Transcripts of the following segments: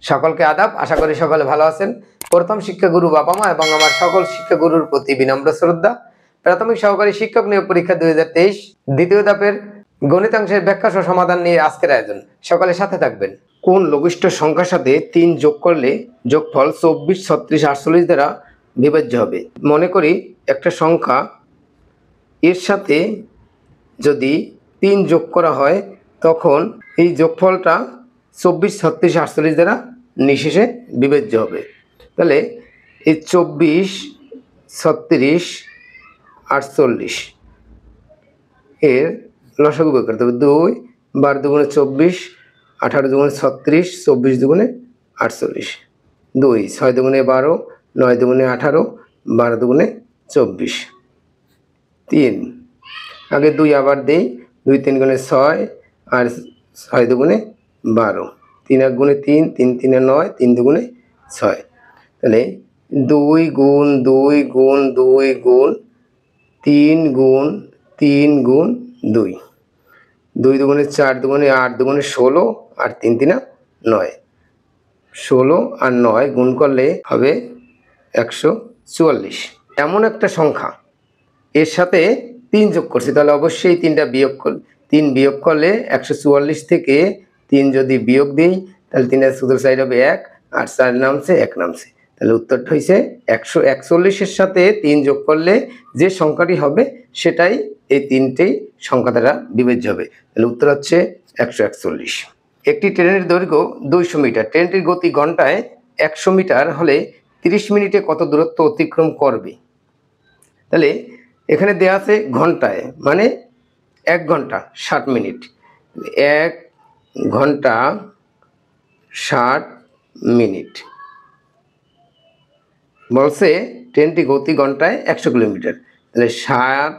সকলকে আদাব। আশা করি সকলে ভালো আছেন। প্রথম শিক্ষাগুরু বাবা মা এবং আমার সকল শিক্ষাগুরুর প্রতি বিনম্র শ্রদ্ধা। প্রাথমিক সহকারী শিক্ষক নিয়োগ পরীক্ষা 2023 দ্বিতীয় ধাপের গণিতাংশের ব্যাখ্যা সহ সমাধান নিয়ে আজকের আয়োজন। সকলে সাথে থাকবেন। কোন লঘিষ্ঠ সংখ্যার সাথে 3 যোগ করলে যোগফল 24, 36, 48 দ্বারা বিভাজ্য হবে? মনে করি একটা সংখ্যা এর সাথে যদি 3 যোগ করা হয় তখন এই যোগফলটা 24, 36, 48 দ্বারা নিঃশেষে বিভাজ্য হবে। তাহলে এই 24, 36, 48 এর লসাগু বের করতে হবে। 2, 12 দুগুণে 24, 18 দুগুণে 36, 24 দুগুণে 48, 2, 6 দুগুণে 12, 9 দুগুণে 18, 12 দুগুণে 24, 3 আগে 2 আবার দেই, 2 3 গুণে 6 আর 6 দুগুণে 12, 3 1 গুণে 3, 3 3 9, 3 দুগুণে 6। তাহলে 2 গুণ 2 গুণ 2 গুণ 3 গুণ 3 গুণ 2, 2 দুগুণে 4 দুগুণে 8 দুগুণে 16 আর 3 3 9, 16 আর 9 গুণ করলে হবে 144। এমন একটা সংখ্যা এর সাথে 3 যোগ করছি, তাহলে অবশ্যই 3 বিয়োগ করলে 144 থেকে 3 যদি বিয়োগ দিই তাহলে 3 এর সূত্র 4 হবে 1 আর 4 নামছে 1 নামছে। তাহলে উত্তরটা হয়েছে 141 এর সাথে 3 যোগ করলে যে সংখ্যাটি হবে সেটাই এই তিনটেই সংখ্যা দ্বারা বিভাজ্য হবে। তাহলে উত্তর হচ্ছে 141। একটি ট্রেনের দৈর্ঘ্য 200 মিটার। ট্রেনটির গতি ঘন্টায় 100 মিটার হলে 30 মিনিটে কত দূরত্ব অতিক্রম করবে? তাহলে এখানে দেওয়া আছে ঘন্টায়, মানে 1 ঘন্টা 60 মিনিট। 1 ঘন্টা 60 মিনিট বলছে ট্রেনটি গতি ঘন্টায় 100 কিলোমিটার। তাহলে 60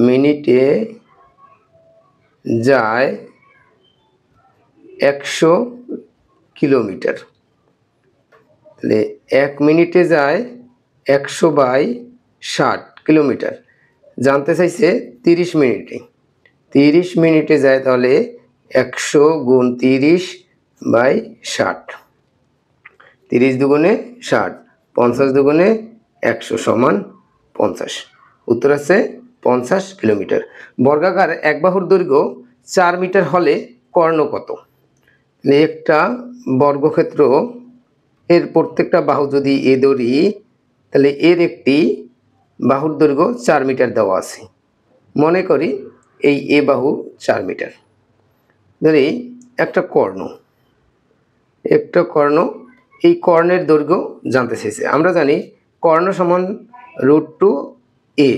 মিনিটে যায় 100 কিলোমিটার। তাহলে 1 মিনিটে যায় 100/60 কিলোমিটার। জানতে চাইছে 30 মিনিটে। 30 মিনিটে যায় তাহলে 100 গুণ 30/60, 30 দুগুণে 60, 50 দুগুণে 100 সমান 50। উত্তর আছে 50 কিলোমিটার। বর্গাকার এক বাহুর দৈর্ঘ্য 4 মিটার হলে কর্ণ কত? একটা বর্গক্ষেত্র এর প্রত্যেকটা বাহু যদি এ ধরি তাহলে এর একটি বাহুর দৈর্ঘ্য 4 মিটার দেওয়া আছে। মনে করি এই এ বাহু 4 মিটার। ধরি একটা কর্ণ, এই কর্ণের দৈর্ঘ্য জানতে চেয়েছে। আমরা জানি কর্ণ সমান √2a,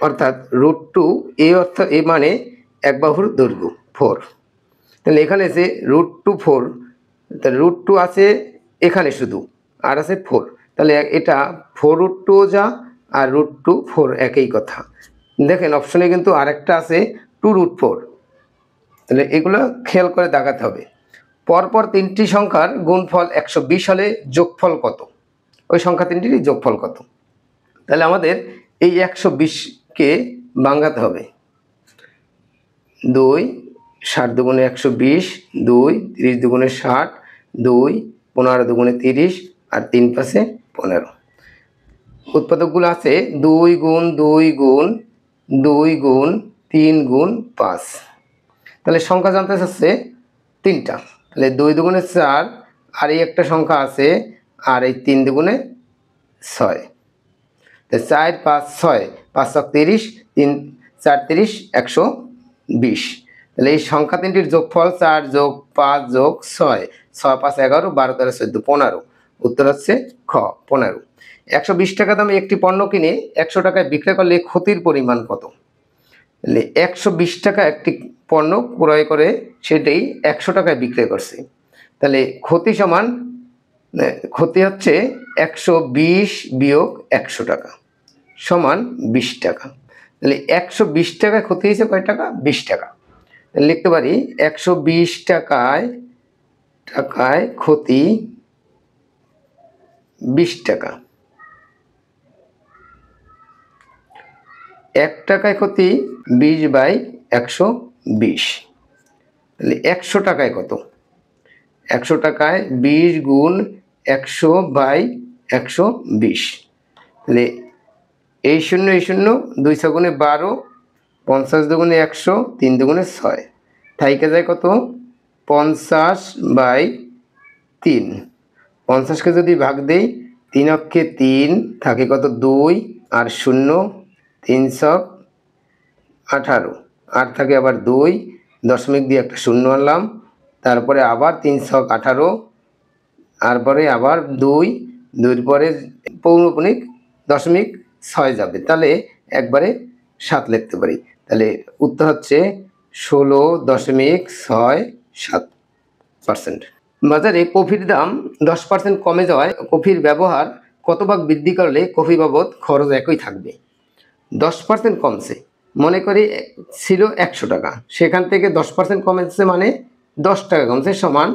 অর্থাৎ √2a অর্থাৎ এ মানে এক বাহুর দৈর্ঘ্য 4। তাহলে এখানে যে √2 তাহলে √2 আছে এখানে শুধু, আর আছে 4। তাহলে এটা 4√2 যা আর √2 4 একই কথা। দেখেন অপশনে কিন্তু আরেকটা আছে 2√4। তাহলে এগুলো খেয়াল করে দেখাতে হবে। পরপর 3টি সংখ্যার গুণফল 120 হলে যোগফল কত? ওই সংখ্যা 3টির যোগফল কত? তাহলে আমাদের এই 120কে ভাঙাতে হবে। 2 60 দুগুণে 120, 2 30 দুগুণে 60, 2 15 দুগুণে 30 আর 3 পাশে 15। উৎপাদকগুলো আছে 2 গুণ 2 গুণ 2 গুণ 3 গুণ 5। তাহলে সংখ্যা জানতে চাচ্ছে 3টা। তাহলে 2 দুগুণে 4 আর এই একটা সংখ্যা আছে, আর এই 3 দুগুণে 6। তাহলে 4 5 6, 5 6 30, 3 4 30, 120। তাহলে এই সংখ্যা 3টির যোগফল 4 যোগ 5 যোগ 6, 6 5 11, 12 13 14 15। উত্তর হচ্ছে খ 15। 120 টাকা দামে একটি পণ্য কিনে 100 টাকায় বিক্রয় করলে ক্ষতির পরিমাণ কত? তাহলে 120 টাকা একটি পণ্য ক্রয় করে সেটাই 100 টাকায় বিক্রয় করছে। তাহলে ক্ষতি হচ্ছে 120 বিয়োগ 100 টাকা সমান 20 টাকা। তাহলে 120 টাকায় ক্ষতি হয়েছে কয় টাকা? 20 টাকা। তাহলে লিখতে পারি 120 টাকায় ক্ষতি 20 টাকা। 1 টাকায় ক্ষতি 20/120। তাহলে 100 টাকায় কত? 100 টাকায় 20 গুণ 100 বাই 120, তাহলে এই শূন্য 2 ছগুণে 12, 50 দুগুণে 100, 3 দুগুণে 6, থাইকে যায় কত 50 বাই 3। 50কে যদি ভাগ দেই 3 অক্ষে 3 থাকে কত 2 আর 0, 3 ছক 18, আর থাকে আবার 2, দশমিক দিয়ে একটা শূন্য আনলাম, তারপরে আবার 3 ছক 18, তারপরে আবার 2, 2 পরে পৌনঃপুনিক 0.6 যাবে, তাহলে একবারে 7 লিখতে পারি। তাহলে উত্তর হচ্ছে 16.67%। বাজারে কফির দাম 10% কমে যাওয়ায় কফির ব্যবহার কত ভাগ বৃদ্ধি করলে কফি বাবদ খরচ একই থাকবে? 10% কমছে, মনে করি ছিল 100 টাকা, সেখান থেকে 10% কমেছে মানে 10 টাকা কমছে, সমান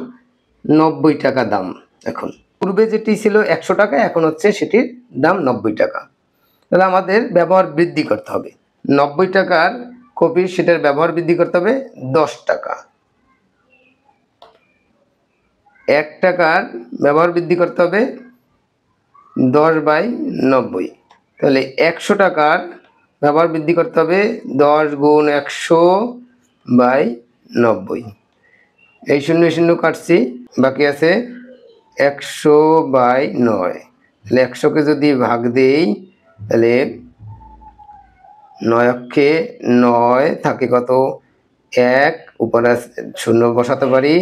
90 টাকা দাম। এখন পূর্বে যেটি ছিল 100 টাকা, এখন হচ্ছে সেটির দাম 90 টাকা। তাহলে আমাদের ব্যবহার বৃদ্ধি করতে হবে। 90 টাকার কপি, সেটার ব্যবহার বৃদ্ধি করতে হবে 10 টাকা। 1 টাকার ব্যবহার বৃদ্ধি করতে হবে 10/90, তাহলে 100 টাকার ব্যবহার বৃদ্ধি করতে হবে 10 গুণ 100/90। এই 0 কাটছি, বাকি আছে 100/9। তাহলে 100কে যদি ভাগ দেই তাহলে 9 অক্ষে 9 থাকে কত 1, উপরে 0 বসাতে পারি,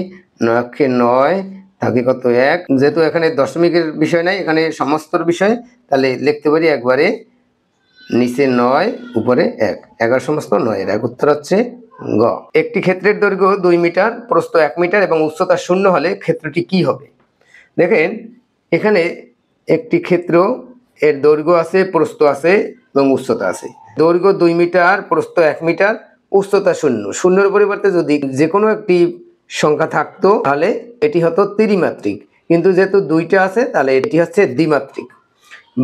9 অক্ষে 9 থাকে কত 1, যেহেতু এখানে দশমিকের বিষয় নাই, এখানে সমস্তর বিষয়, তাহলে লিখতে পারি একবারে নিচে 9 উপরে 1, 11 সমস্ত 9 এর 1। উত্তর হচ্ছে গ। একটি ক্ষেত্রের দৈর্ঘ্য 2 মিটার, প্রস্থ 1 মিটার এবং উচ্চতা 0 হলে ক্ষেত্রটি কি হবে? দেখেন এখানে একটি ক্ষেত্র, এর দৈর্ঘ্য আছে, প্রস্থ আছে এবং উচ্চতা আছে। দৈর্ঘ্য 2 মিটার, প্রস্থ 1 মিটার, উচ্চতা 0। শূন্যের পরিবর্তে যদি যে কোনো একটি সংখ্যা থাকতো তাহলে এটি হতো ত্রিমাত্রিক, কিন্তু যেহেতু দুইটা আছে তাহলে এটি হচ্ছে দ্বিমাত্রিক।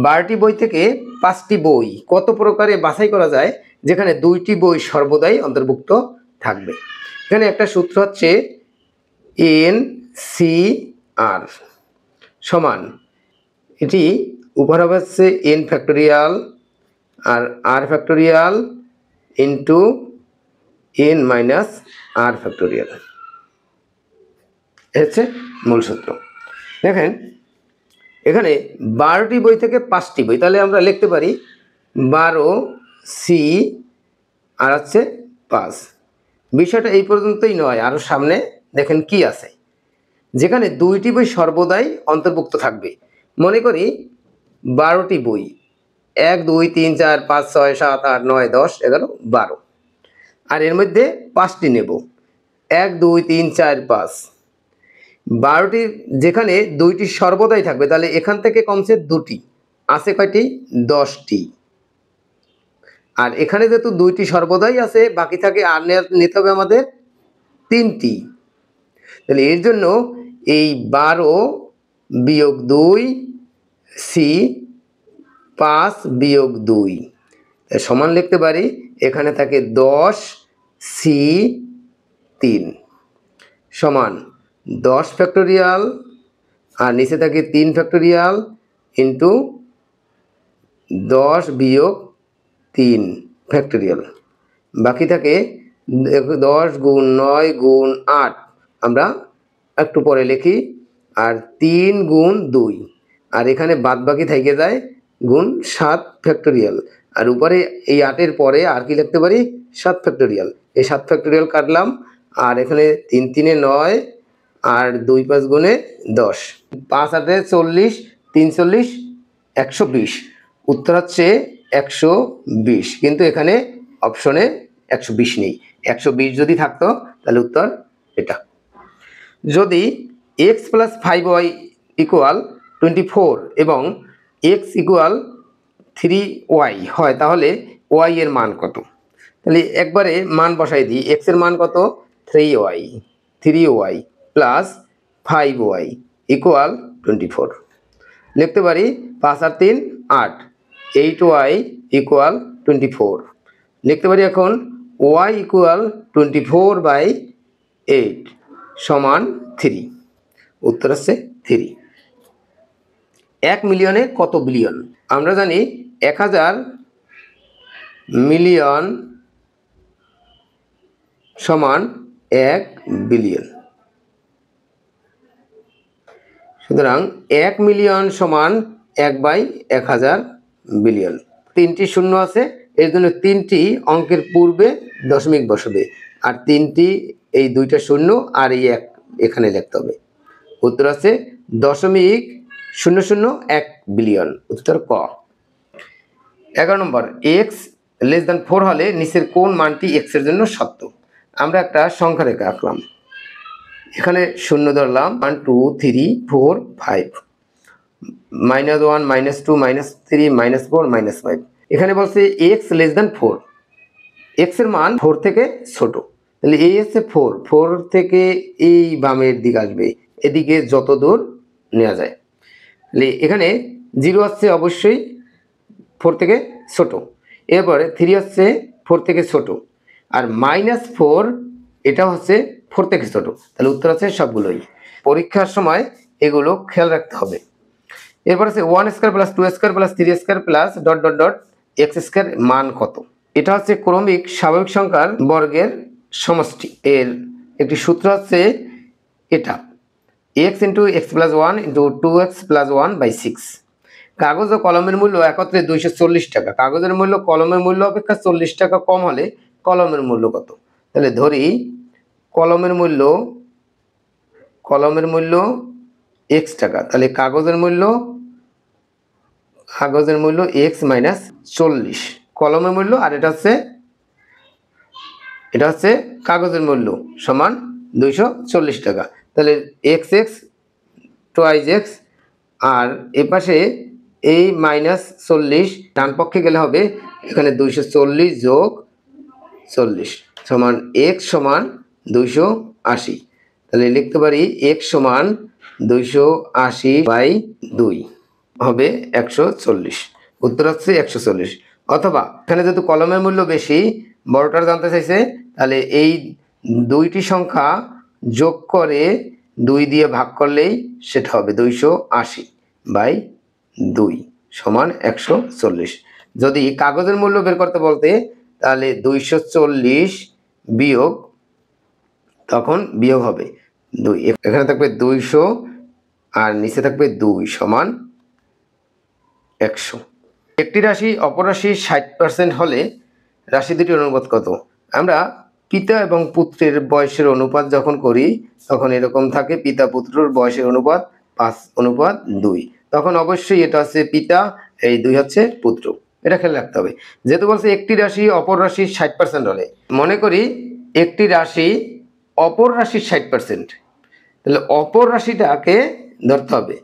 12টি বই থেকে 5টি বই কত প্রকারে বাছাই করা যায় যেখানে 2টি বই সর্বদাই অন্তর্ভুক্ত থাকবে? এখানে একটা সূত্র হচ্ছে NCR সমান, এটি উপর হবে হচ্ছে n ফ্যাক্টোরিয়াল আর r factorial into n minus r factorial, হচ্ছে মূল সূত্র। দেখেন এখানে 12টি বই থেকে 5টি বই, তাহলে আমরা লিখতে পারি 12C আর হচ্ছে 5। বিষয়টা এই পর্যন্তই নয়, আরও সামনে দেখেন কি আছে, যেখানে 2টি বই সর্বদাই অন্তর্ভুক্ত থাকবে। মনে করি 12টি বই, 1 2 3 4 5 6 7 8 9 10 11 12, আর এর মধ্যে 5টি নেব, 1 2 3 4 5। 12টি যেখানে 2টি সর্বদাই থাকবে, তাহলে এখান থেকে কমছে 2টি, আছে কয়টি 10টি, আর এখানে যেহেতু 2টি সর্বদাই আছে, বাকি থাকে আর নিতে হবে আমাদের 3টি। তাহলে এর জন্য এই 12 বিয়োগ 2 সি 5 বিয়োগ 2 সমান লিখতে পারি, এখানে থাকে 10 সি 3 সমান 10 ফ্যাক্টোরিয়াল আর নিচে থাকে 3 ফ্যাক্টোরিয়াল ইন্টু 10 বিয়োগ 3 ফ্যাক্টোরিয়াল, বাকি থাকে 10 গুণ 9 গুণ 8, আমরা একটু পরে লিখি, আর 3 গুণ 2, আর এখানে বাদ বাকি থেকে যায় গুণ 7 ফ্যাক্টোরিয়াল, আর উপরে এই 8-এর পরে আর কি লিখতে পারি 7 ফ্যাক্টোরিয়াল। এই 7 ফ্যাক্টোরিয়াল কাটলাম, আর এখানে 3 3 9 আর 2 5 গুণে 10, 5 8 40, 3 40 120। উত্তর হচ্ছে 120, কিন্তু এখানে অপশনে 120 নেই। 120 যদি থাকতো তাহলে উত্তর এটা। যদি x + 5y = 24 এবং x = 3y হয়, তাহলে y এর মান কত? তাহলে একবারে মান বসাই দিই, x এর মান কত 3y, 3y + 5y = 24। লিখতে পারি 5 আর 3 8, 8y = 24। লিখতে পারি এখন y = 24/8 সমান 3। উত্তর হচ্ছে 3। 1 মিলিয়নে কত বিলিয়ন? আমরা জানি 1000 মিলিয়ন সমান 1 বিলিয়ন। সুতরাং 1 মিলিয়ন সমান 1/1000 বিলিয়ন। 3টি শূন্য আছে, এর জন্য 3টি অঙ্কের পূর্বে দশমিক বসাবে, আর 3টি এই 2টা শূন্য আর এই 1 এখানে লিখতে হবে। উত্তর আছে 0.001 বিলিয়ন। উত্তর ক। 11 নম্বর, x < 4 হলে নিচের কোন মানটি x এর জন্য সত্য? আমরা একটা সংখ্যা রেখা আঁকলাম, এখানে শূন্য ধরলাম 1 2 3 4 5, -1 -2 -3 -4 -5। এখানে বলছে x < 4, x এর মান 4 থেকে ছোট, তাহলে এই হচ্ছে 4 থেকে এই বামের দিকে আসবে, এদিকে যত দূর নেওয়া যায়। তাহলে এখানে 0 হচ্ছে অবশ্যই 4 থেকে ছোট, এরপরে 3 হচ্ছে 4 থেকে ছোট, আর -4 এটা হচ্ছে 4 থেকে ছোট। তাহলে উত্তর আছে সবগুলোই। পরীক্ষার সময় এগুলো খেয়াল রাখতে হবে। এরপর আছে 1² + 2² + 3² + ... x² মান কত? এটা হচ্ছে ক্রমিক স্বাভাবিক সংখ্যার বর্গের সমষ্টি। এর একটি সূত্র হচ্ছে এটা, x × x + 1 × 2x + 1/6। কাগজ ও কলমের মূল্য একত্রে 240 টাকা। কাগজের মূল্য কলমের মূল্য অপেক্ষা 40 টাকা কম হলে কলমের মূল্য কত? তাহলে ধরি কলমের মূল্য x টাকা, তাহলে কাগজের মূল্য x - 40, কলমের মূল্য, আর এটা হচ্ছে কাগজের মূল্য সমান 240 টাকা। তাহলে x টুয়াইজ x, আর এ পাশে এই -40 ডান পক্ষে গেলে হবে এখানে 240 + 40 সমান x সমান 280। তাহলে লিখতে পারি x সমান 280/2 হবে 140। উত্তর হচ্ছে 140। অথবা এখানে যেহেতু কলমের মূল্য বেশি, বড়টার জানতে চাইছে, তাহলে এই দুইটি সংখ্যা যোগ করে 2 দিয়ে ভাগ করলেই সেটা হবে 280/2 সমান 140। যদি কাগজের মূল্য বের করতে বলতে, তাহলে 240 বিয়োগ, তখন বিয়োগ হবে 2, এখানে থাকবে 200 আর নিচে থাকবে 2 সমান 100। একটি রাশি অপর রাশির 60% হলে রাশি দুটির অনুপাত কত? আমরা পিতা এবং পুত্রের বয়সের অনুপাত যখন করি তখন এরকম থাকে, পিতা পুত্রের বয়সের অনুপাত 5:2। তখন অবশ্যই এটা হচ্ছে পিতা, এই 2 হচ্ছে পুত্র। এটা খেয়াল রাখতে হবে। যেহেতু বলছে একটি রাশি অপর রাশির 60% হলে, মনে করি একটি রাশি অপর রাশির 60%, তাহলে অপর রাশিটাকে ধরতে হবে।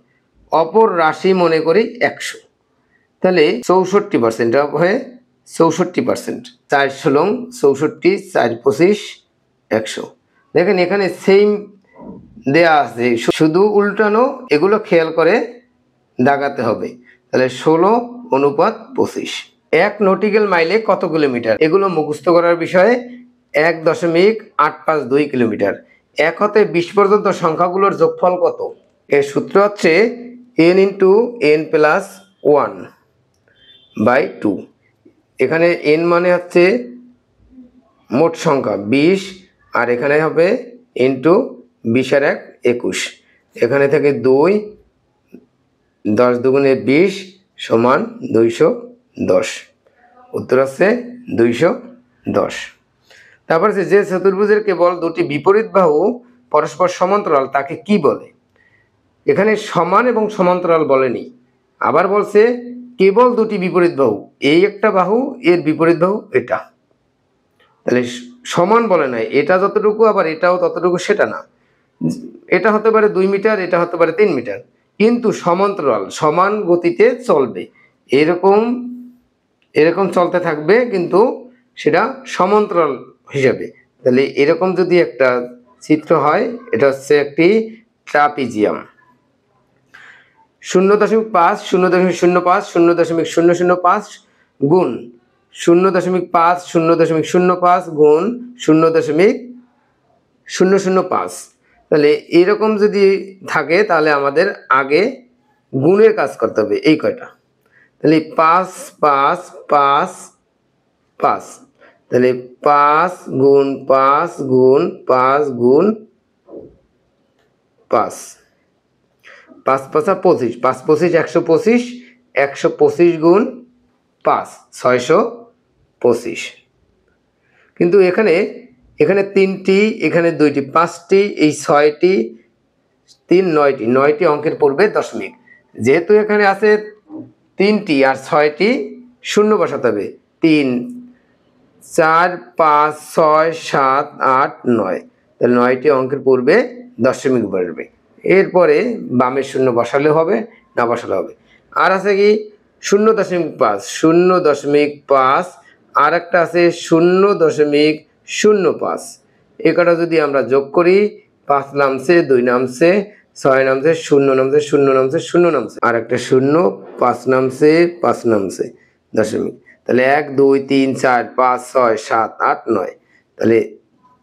অপর রাশি মনে করি 100, তাহলে 64% হয়ে 64%, 4 × 64, 4 × 25 100। দেখেন এখানে সেম দেয়া আছে, শুধু উল্টানো, এগুলো খেয়াল করে দাগাতে হবে। তাহলে 16:25। 1 নটিক্যাল মাইলে কত কিলোমিটার? এগুলো মুখস্থ করার বিষয়ে। 1.852 কিলোমিটার। 1 হতে 20 পর্যন্ত সংখ্যাগুলোর যোগফল কত? এর সূত্র হচ্ছে n × n + 1/2। এখানে n মানে হচ্ছে মোট সংখ্যা 20, আর এখানে হবে ইন্টু 20 আর 1 21, এখানে থেকে 2, 10 দুগুণে 20 সমান 210। উত্তর আছে 210। তারপর যে চতুর্ভুজের কেবল দুটি বিপরীত বাহু পরস্পর সমান্তরাল তাকে কি বলে? এখানে সমান এবং সমান্তরাল বলেনি, আবার বলছে কেবল দুটি বিপরীত বাহু, এই একটা বাহু, এর বিপরীত বাহু এটা। তাহলে সমান বলে নাই, এটা যতটুকু আবার এটাও ততটুকু সেটা না। এটা হতে পারে 2 মিটার, এটা হতে পারে 3 মিটার, কিন্তু সমান্তরাল, সমান গতিতে চলবে, এরকম চলতে থাকবে, কিন্তু সেটা সমান্তরাল হিসাবে। তাহলে এরকম যদি একটা চিত্র হয়, এটা হচ্ছে একটি ট্রাপিজিয়াম। 0.5 0.05 0.005 গুণ 0.5 0.05 গুণ 0.005, তাহলে এরকম যদি থাকে তাহলে আমাদের আগে গুণের কাজ করতে হবে এই কয়টা। তাহলে 5 5 5 5, তাহলে 5 গুণ 5 গুণ 5 গুণ 5, 5 5 25, 5 25 125, 125 গুণ 5 625। কিন্তু এখানে এখানে 3টি, এখানে 2টি, 5টি, এই 6টি, 3 9টি, 9টি অঙ্কের পূর্বে দশমিক। যেহেতু এখানে আছে 3টি আর 6টি, শূন্য বসাতে হবে। 3 4 5 6 7 8 9, তাহলে 9টি অঙ্কের পূর্বে দশমিক বসবে। এরপরে বামের শূন্য বসালে হবে, না বসালে হবে। আর আছে কি 0.5, 0.5, আর একটা আছে 0.05। এ কটা যদি আমরা যোগ করি, 5 নামছে, 2 নামছে, 6 নামছে, 0 নামছে, 0 নামছে, 0 নামছে, আর একটা 0, 5 নামছে, 5 নামছে, দশমিক। তাহলে 1 2 3 4 5 6 7 8 9, তাহলে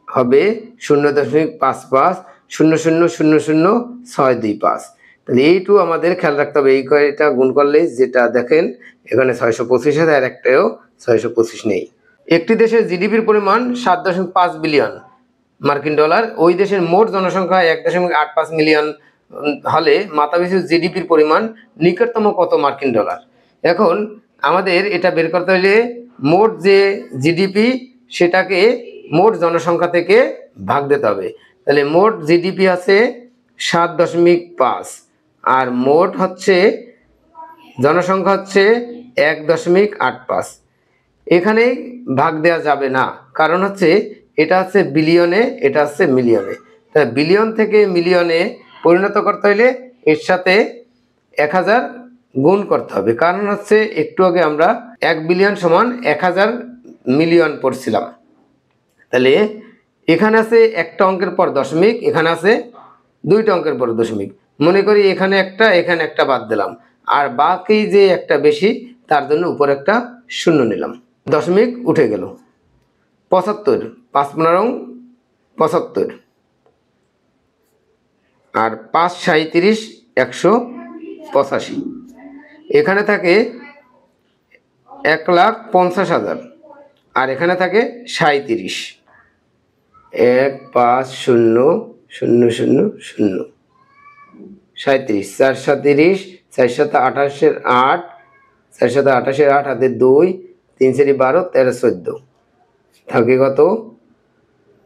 হবে 0.55 0 0 0 0 6 2 5। তাহলে এইটু আমাদের খেয়াল রাখতে হবে। এই কয়টা গুণ করলে, যেটা দেখেন এখানে 625 আছে, আর একটাও 625 নেই। একটি দেশের জিডিপির পরিমাণ 7.5 বিলিয়ন মার্কিন ডলার। ওই দেশের মোট জনসংখ্যা 1.85 মিলিয়ন হলে মাথাপিছু জিডিপির পরিমাণ নিকটতম কত মার্কিন ডলার? এখন আমাদের এটা বের করতে হলে মোট যে জিডিপি সেটাকে মোট জনসংখ্যা থেকে ভাগ দিতে হবে। তাহলে মোট জিডিপি আছে 7.5, আর মোট হচ্ছে জনসংখ্যা হচ্ছে 1.85। এখানে ভাগ দেওয়া যাবে না, কারণ হচ্ছে এটা হচ্ছে বিলিয়নে, এটা হচ্ছে মিলিয়নে। তাই বিলিয়ন থেকে মিলিয়নে পরিণত করতে হলে এর সাথে 1000 গুণ করতে হবে। কারণ হচ্ছে একটু আগে আমরা 1 বিলিয়ন সমান 1000 মিলিয়ন পড়ছিলাম। তাহলে এখানে আছে একটা অঙ্কের পর দশমিক, এখানে আছে 2টা অঙ্কের পর দশমিক। মনে করি এখানে একটা, এখানে একটা বাদ দিলাম, আর বাকি যে একটা বেশি তার জন্য উপর একটা শূন্য নিলাম, দশমিক উঠে গেল। 75, 5 15 75, আর 5 37 185। এখানে থাকে 1,50,000, আর এখানে থাকে 37। 1 5 0 0 0 0, 37, 4 37, 4 7 28 8, 4 7 28 8 হাতে 2, 3 4 12 13 14, থাকে কত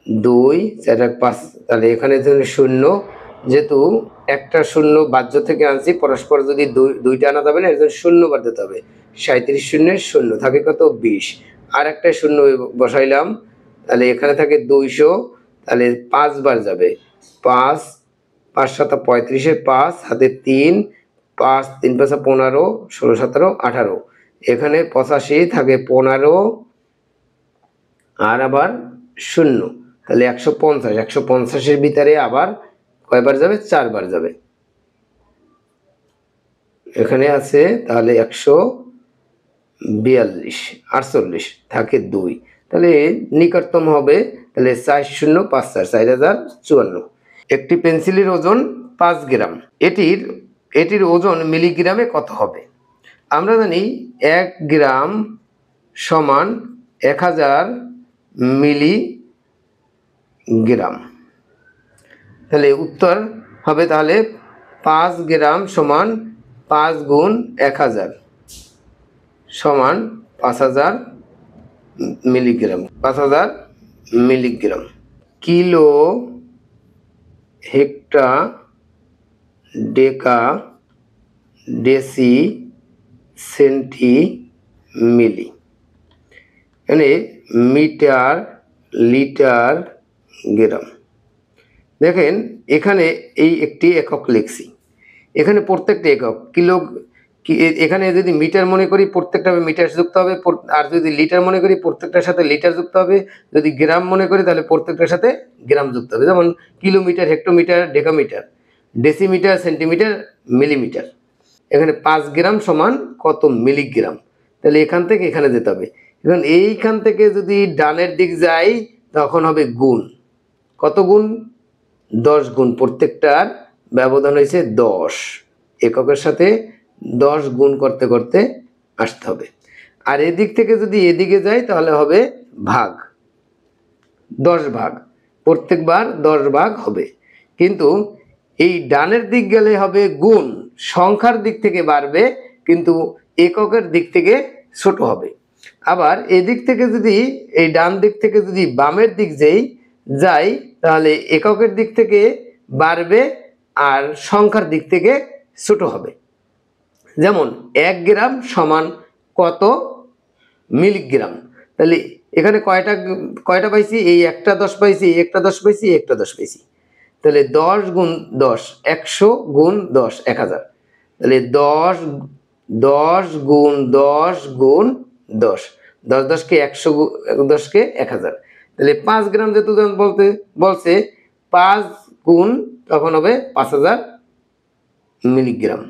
2 4 1 5। তাহলে এখানে শূন্য, যেহেতু একটা শূন্য বাহ্য থেকে আনছি, পরস্পর যদি দুইটা আনা যাবে না, এর জন্য শূন্য বাদ দিতে হবে। 37 শূন্যের শূন্য, থাকে কত 20, আর একটা শূন্য বসাইলাম, তাহলে এখানে থাকে 200, তাহলে 5 বার যাবে। 5 5 7 35, 5 হাতে 3, 5 3 5 15, 16 17 18, এখানে 85, থাকে 15, আর আবার শূন্য, তাহলে 150। 150-এর ভিতরে আবার কয়বার যাবে? 4 বার যাবে। এখানে আছে তাহলে 142 48, থাকে 2, তাহলে নিকটতম হবে তাহলে 4054 4054। একটি পেন্সিলের ওজন 5 গ্রাম, এটির ওজন মিলিগ্রামে কত হবে? আমরা জানি 1 গ্রাম সমান 1000 মিলিগ্রাম। তাহলে উত্তর হবে তাহলে 5 গ্রাম সমান 5 গুণ 1000 সমান 5000 মিলিগ্রাম। 5000 মিলিগ্রাম। কিলো, হেক্টা, ডেকা, ডেসি, সেন্টি, মিলি। এখানে মিটার, লিটার, গ্রাম। দেখেন এখানে এই একটি একক লিখছি, এখানে প্রত্যেকটা একক। কিলো, এখানে যদি মিটার মনে করি প্রত্যেকটা মিটার যুক্ত হবে, আর যদি লিটার মনে করি প্রত্যেকটার সাথে লিটার যুক্ত হবে, যদি গ্রাম মনে করি তাহলে প্রত্যেকটার সাথে গ্রাম যুক্ত হবে। যেমন kilometre, hectometre, decametre, decimetre, centimetre, millimetre. এখানে 5 গ্রাম সমান কত মিলিগ্রাম, তাহলে এখান থেকে এখানে যেতে হবে। এখন এইখান থেকে যদি ডানের দিক যাই তখন হবে গুণ। কত গুণ? 10 গুণ, প্রত্যেকটার ব্যবধান হয়েছে 10, এককের সাথে 10 গুণ করতে করতে আসতে হবে। আর এদিক থেকে যদি এদিকে যাই তাহলে হবে ভাগ, 10 ভাগ, প্রত্যেকবার 10 ভাগ হবে। কিন্তু এই ডানের দিক গেলে হবে গুণ, সংখ্যার দিক থেকে বাড়বে কিন্তু এককের দিক থেকে ছোট হবে। আবার এদিক থেকে যদি এই ডান দিক থেকে যদি বামের দিক যাই তাহলে এককের দিক থেকে বাড়বে আর সংখ্যার দিক থেকে ছোট হবে। যেমন 1 গ্রাম সমান কত মিলিগ্রাম, তাহলে এখানে কয়টা পাইছি, এই একটা 10 পাইছি, এই একটা 10 পাইছি, এই একটা 10 পাইছি, তাহলে 10 গুণ 10 100 গুণ 10 1000, তাহলে 10 গুণ 10 গুণ 10, 10 10 কে 100, 10 কে 1000, তাহলে 5 গ্রাম যেহেতু বলছে 5 গুণ তখন হবে 5000 মিলিগ্রাম।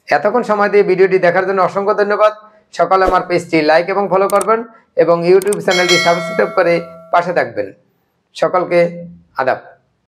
এতক্ষণ সময় দিয়ে ভিডিওটি দেখার জন্য অসংখ্য ধন্যবাদ। সকলে আমার পেজটি লাইক এবং ফলো করবেন এবং ইউটিউব চ্যানেলটি সাবস্ক্রাইব করে পাশে থাকবেন। সকলকে আদাব।